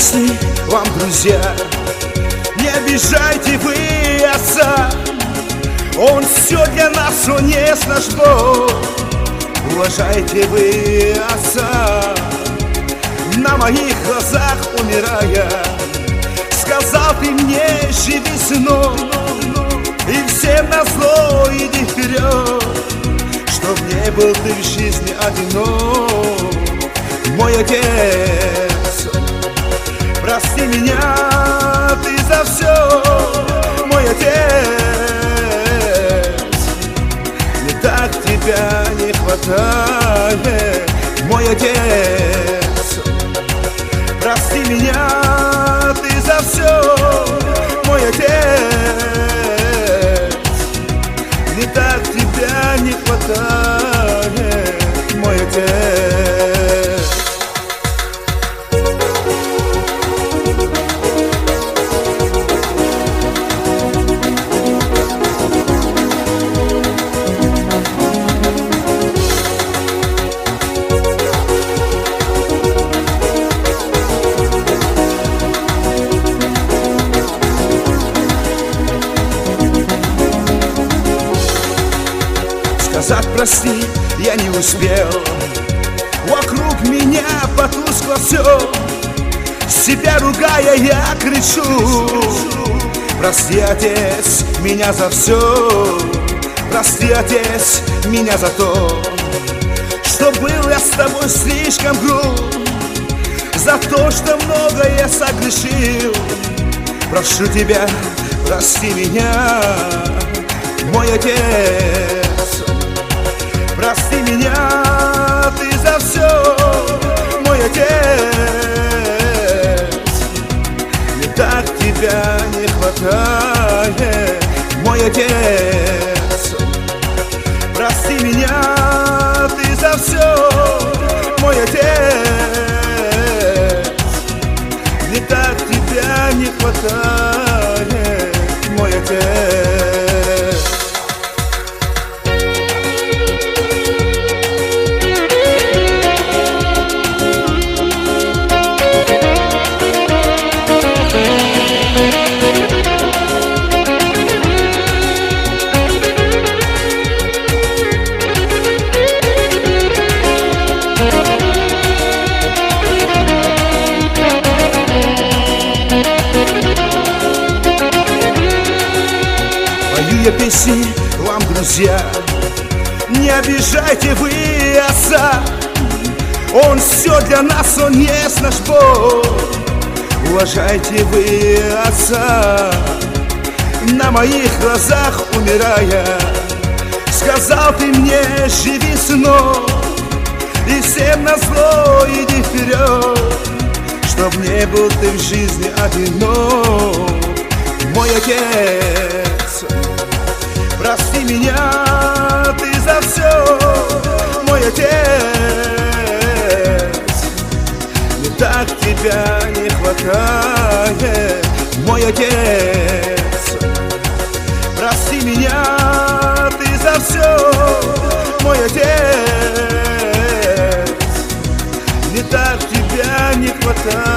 песни вам, друзья. Не обижайте вы отца, он все для нас, он есть наш Бог. Уважайте вы отца, на моих глазах умирая, сказал ты мне: живи, сынок, и всем назло иди вперед, чтоб не был ты в жизни одинок. Мой отец, прости меня ты за все, мой отец, мне так тебя не хватает, мой отец, прости меня ты за все, мой отец, мне так тебя не хватает, мой отец. Сказать прости я не успел, вокруг меня потускло все, себя ругая я кричу: прости, отец, меня за все, прости, отец, меня за то, что был я с тобой слишком груб, за то, что много я согрешил. Прошу тебя, прости меня, мой отец. Прости меня ты за все, мой отец, мне так тебя не хватает, мой отец. Прости меня ты за все, мой отец, мне так тебя не хватает, мой отец. Песни вам, друзья, не обижайте вы отца, он все для нас, он есть наш Бог. Уважайте вы отца, на моих глазах умирая, сказал ты мне: живи, сынок, и всем назло иди вперед, чтоб не был ты в жизни одинок, мой отец. Прости меня ты за все, мой отец, мне так тебя не хватает, мой отец. Прости меня ты за все, мой отец, мне так тебя не хватает.